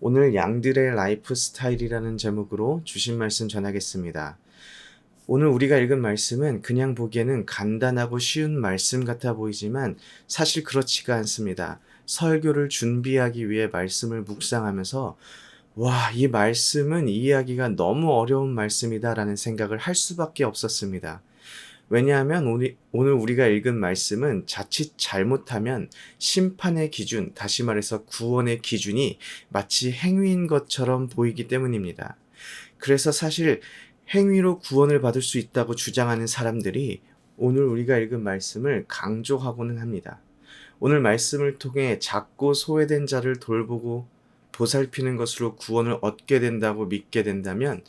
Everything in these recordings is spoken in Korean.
오늘 양들의 라이프 스타일이라는 제목으로 주신 말씀 전하겠습니다. 오늘 우리가 읽은 말씀은 그냥 보기에는 간단하고 쉬운 말씀 같아 보이지만 사실 그렇지가 않습니다. 설교를 준비하기 위해 말씀을 묵상하면서 이 말씀은 이해하기가 너무 어려운 말씀이다라는 생각을 할 수밖에 없었습니다. 왜냐하면 오늘 우리가 읽은 말씀은 자칫 잘못하면 심판의 기준, 다시 말해서 구원의 기준이 마치 행위인 것처럼 보이기 때문입니다. 그래서 사실 행위로 구원을 받을 수 있다고 주장하는 사람들이 오늘 우리가 읽은 말씀을 강조하고는 합니다. 오늘 말씀을 통해 작고 소외된 자를 돌보고 보살피는 것으로 구원을 얻게 된다고 믿게 된다면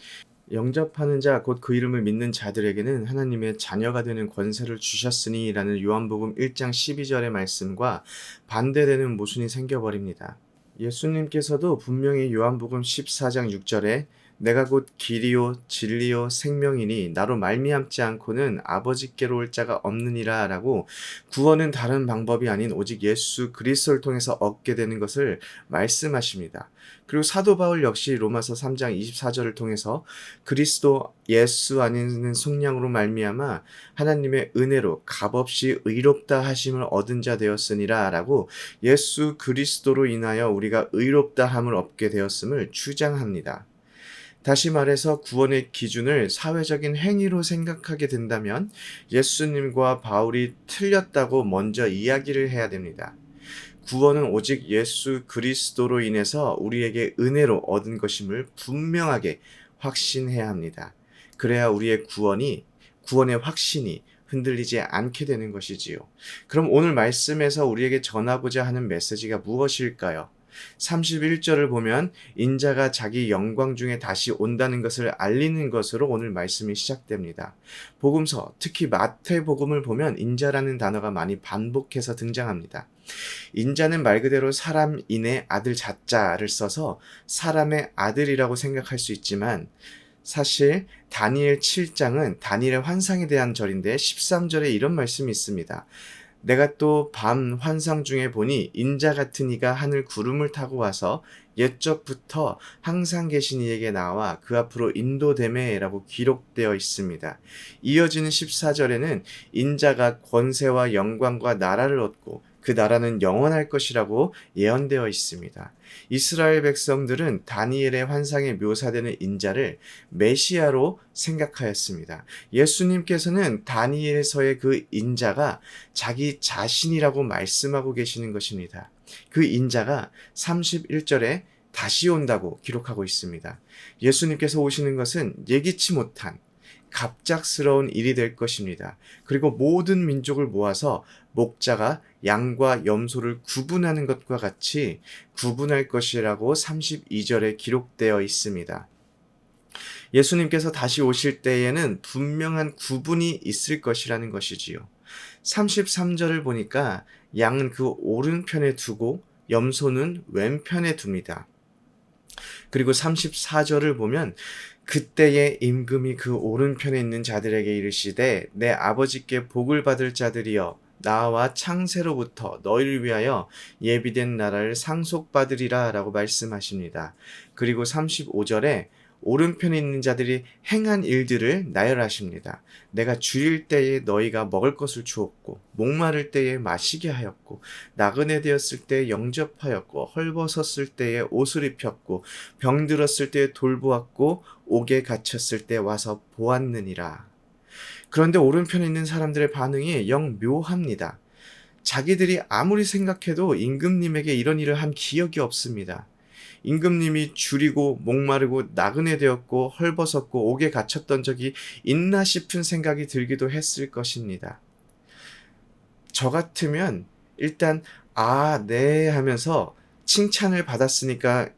영접하는 자, 곧 그 이름을 믿는 자들에게는 하나님의 자녀가 되는 권세를 주셨으니 라는 요한복음 1장 12절의 말씀과 반대되는 모순이 생겨버립니다. 예수님께서도 분명히 요한복음 14장 6절에 내가 곧 길이요 진리요 생명이니 나로 말미암지 않고는 아버지께로 올 자가 없느니라 라고 구원은 다른 방법이 아닌 오직 예수 그리스도를 통해서 얻게 되는 것을 말씀하십니다. 그리고 사도 바울 역시 로마서 3장 24절을 통해서 그리스도 예수 안에는 속량으로 말미암아 하나님의 은혜로 값없이 의롭다 하심을 얻은 자 되었으니라 라고 예수 그리스도로 인하여 우리가 의롭다 함을 얻게 되었음을 주장합니다. 다시 말해서 구원의 기준을 사회적인 행위로 생각하게 된다면 예수님과 바울이 틀렸다고 먼저 이야기를 해야 됩니다. 구원은 오직 예수 그리스도로 인해서 우리에게 은혜로 얻은 것임을 분명하게 확신해야 합니다. 그래야 우리의 구원의 확신이 흔들리지 않게 되는 것이지요. 그럼 오늘 말씀에서 우리에게 전하고자 하는 메시지가 무엇일까요? 31절을 보면 인자가 자기 영광 중에 다시 온다는 것을 알리는 것으로 오늘 말씀이 시작됩니다. 복음서, 특히 마태복음을 보면 인자라는 단어가 많이 반복해서 등장합니다. 인자는 말 그대로 사람인의 아들 자자를 써서 사람의 아들이라고 생각할 수 있지만 사실 다니엘 7장은 다니엘의 환상에 대한 절인데 13절에 이런 말씀이 있습니다. 내가 또 밤 환상 중에 보니 인자 같은 이가 하늘 구름을 타고 와서 옛적부터 항상 계신 이에게 나와 그 앞으로 인도되매라고 기록되어 있습니다. 이어지는 14절에는 인자가 권세와 영광과 나라를 얻고 그 나라는 영원할 것이라고 예언되어 있습니다. 이스라엘 백성들은 다니엘의 환상에 묘사되는 인자를 메시아로 생각하였습니다. 예수님께서는 다니엘서의 그 인자가 자기 자신이라고 말씀하고 계시는 것입니다. 그 인자가 31절에 다시 온다고 기록하고 있습니다. 예수님께서 오시는 것은 예기치 못한 갑작스러운 일이 될 것입니다. 그리고 모든 민족을 모아서 목자가 양과 염소를 구분하는 것과 같이 구분할 것이라고 32절에 기록되어 있습니다. 예수님께서 다시 오실 때에는 분명한 구분이 있을 것이라는 것이지요. 33절을 보니까 양은 그 오른편에 두고 염소는 왼편에 둡니다. 그리고 34절을 보면 그때의 임금이 그 오른편에 있는 자들에게 이르시되 내 아버지께 복을 받을 자들이여 나와 창세로부터 너희를 위하여 예비된 나라를 상속받으리라 라고 말씀하십니다. 그리고 35절에 오른편에 있는 자들이 행한 일들을 나열하십니다. 내가 줄일 때에 너희가 먹을 것을 주었고 목마를 때에 마시게 하였고 나그네 되었을 때에 영접하였고 헐벗었을 때에 옷을 입혔고 병들었을 때에 돌보았고 옥에 갇혔을 때 와서 보았느니라. 그런데 오른편에 있는 사람들의 반응이 영 묘합니다. 자기들이 아무리 생각해도 임금님에게 이런 일을 한 기억이 없습니다. 임금님이 줄이고 목마르고 나그네 되었고 헐벗었고 옥에 갇혔던 적이 있나 싶은 생각이 들기도 했을 것입니다. 저 같으면 일단 네 하면서 칭찬을 받았으니까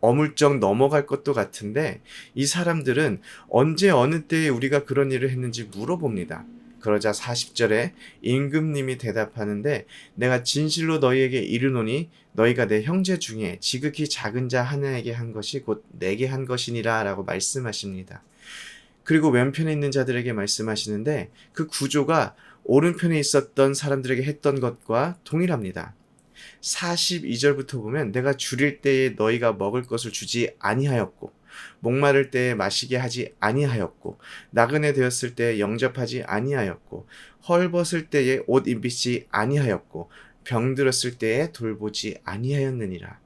어물쩍 넘어갈 것도 같은데 이 사람들은 언제 어느 때에 우리가 그런 일을 했는지 물어봅니다. 그러자 40절에 임금님이 대답하는데 내가 진실로 너희에게 이르노니 너희가 내 형제 중에 지극히 작은 자 하나에게 한 것이 곧 내게 한 것이니라 라고 말씀하십니다. 그리고 왼편에 있는 자들에게 말씀하시는데 그 구조가 오른편에 있었던 사람들에게 했던 것과 동일합니다. 42절부터 보면 내가 줄일 때에 너희가 먹을 것을 주지 아니하였고 목마를 때에 마시게 하지 아니하였고 나그네 되었을 때에 영접하지 아니하였고 헐벗을 때에 옷 입히지 아니하였고 병들었을 때에 돌보지 아니하였느니라.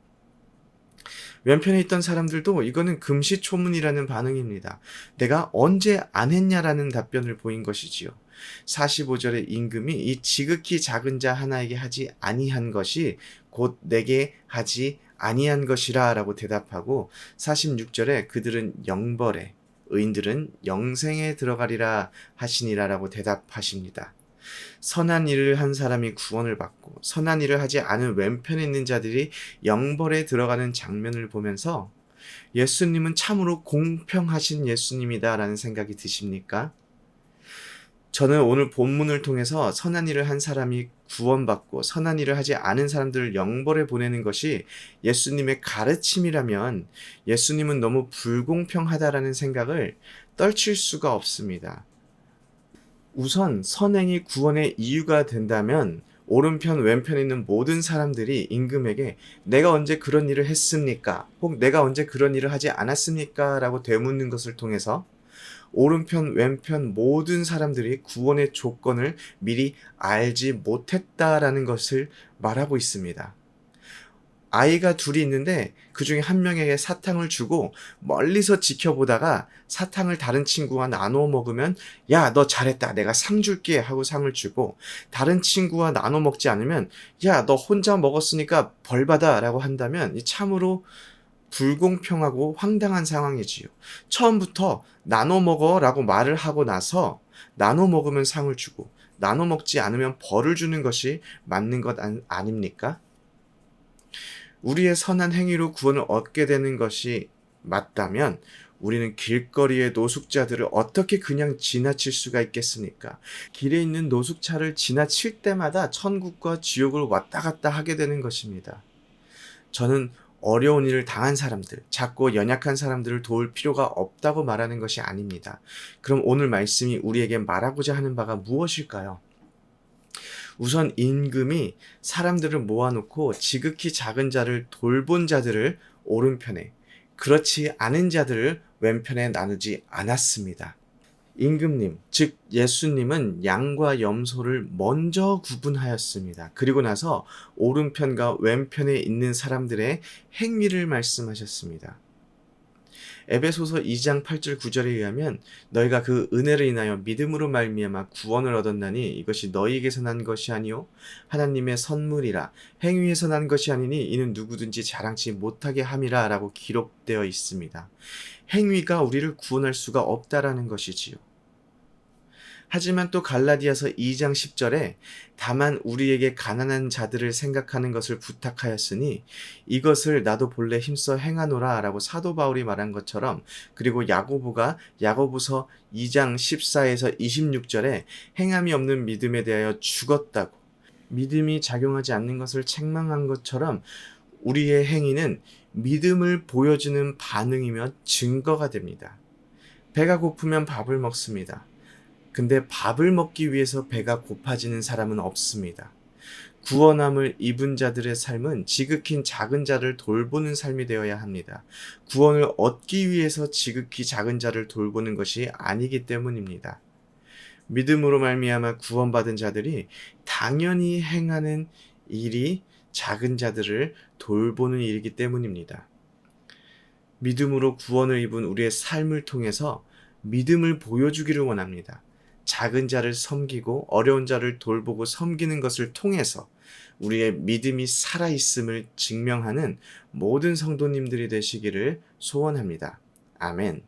왼편에 있던 사람들도 이거는 금시초문이라는 반응입니다. 내가 언제 안 했냐라는 답변을 보인 것이지요. 45절의 임금이 이 지극히 작은 자 하나에게 하지 아니한 것이 곧 내게 하지 아니한 것이라 라고 대답하고 46절에 그들은 영벌에 의인들은 영생에 들어가리라 하시니라 라고 대답하십니다. 선한 일을 한 사람이 구원을 받고 선한 일을 하지 않은 왼편에 있는 자들이 영벌에 들어가는 장면을 보면서 예수님은 참으로 공평하신 예수님이다라는 생각이 드십니까? 저는 오늘 본문을 통해서 선한 일을 한 사람이 구원받고 선한 일을 하지 않은 사람들을 영벌에 보내는 것이 예수님의 가르침이라면 예수님은 너무 불공평하다라는 생각을 떨칠 수가 없습니다. 우선 선행이 구원의 이유가 된다면 오른편 왼편에 있는 모든 사람들이 임금에게 내가 언제 그런 일을 했습니까? 혹 내가 언제 그런 일을 하지 않았습니까? 라고 되묻는 것을 통해서 오른편 왼편 모든 사람들이 구원의 조건을 미리 알지 못했다라는 것을 말하고 있습니다. 아이가 둘이 있는데 그 중에 한 명에게 사탕을 주고 멀리서 지켜보다가 사탕을 다른 친구와 나눠 먹으면 야, 너 잘했다. 내가 상 줄게 하고 상을 주고 다른 친구와 나눠 먹지 않으면 야, 너 혼자 먹었으니까 벌 받아 라고 한다면 참으로 불공평하고 황당한 상황이지요. 처음부터 나눠 먹어 라고 말을 하고 나서 나눠 먹으면 상을 주고 나눠 먹지 않으면 벌을 주는 것이 맞는 것 아닙니까? 우리의 선한 행위로 구원을 얻게 되는 것이 맞다면 우리는 길거리의 노숙자들을 어떻게 그냥 지나칠 수가 있겠습니까? 길에 있는 노숙자를 지나칠 때마다 천국과 지옥을 왔다 갔다 하게 되는 것입니다. 저는 어려운 일을 당한 사람들, 작고 연약한 사람들을 도울 필요가 없다고 말하는 것이 아닙니다. 그럼 오늘 말씀이 우리에게 말하고자 하는 바가 무엇일까요? 우선 임금이 사람들을 모아놓고 지극히 작은 자를 돌본 자들을 오른편에, 그렇지 않은 자들을 왼편에 나누지 않았습니다. 임금님, 즉 예수님은 양과 염소를 먼저 구분하였습니다. 그리고 나서 오른편과 왼편에 있는 사람들의 행위를 말씀하셨습니다. 에베소서 2장 8절 9절에 의하면 너희가 그 은혜를 인하여 믿음으로 말미암아 구원을 얻었나니 이것이 너희에게서 난 것이 아니요 하나님의 선물이라 행위에서 난 것이 아니니 이는 누구든지 자랑치 못하게 함이라 라고 기록되어 있습니다. 행위가 우리를 구원할 수가 없다라는 것이지요. 하지만 또 갈라디아서 2장 10절에 다만 우리에게 가난한 자들을 생각하는 것을 부탁하였으니 이것을 나도 본래 힘써 행하노라 라고 사도 바울이 말한 것처럼, 그리고 야고보가 야고보서 2장 14에서 26절에 행함이 없는 믿음에 대하여 죽었다고 믿음이 작용하지 않는 것을 책망한 것처럼 우리의 행위는 믿음을 보여주는 반응이며 증거가 됩니다. 배가 고프면 밥을 먹습니다. 근데 밥을 먹기 위해서 배가 고파지는 사람은 없습니다. 구원함을 입은 자들의 삶은 지극히 작은 자를 돌보는 삶이 되어야 합니다. 구원을 얻기 위해서 지극히 작은 자를 돌보는 것이 아니기 때문입니다. 믿음으로 말미암아 구원받은 자들이 당연히 행하는 일이 작은 자들을 돌보는 일이기 때문입니다. 믿음으로 구원을 입은 우리의 삶을 통해서 믿음을 보여주기를 원합니다. 작은 자를 섬기고 어려운 자를 돌보고 섬기는 것을 통해서 우리의 믿음이 살아있음을 증명하는 모든 성도님들이 되시기를 소원합니다. 아멘.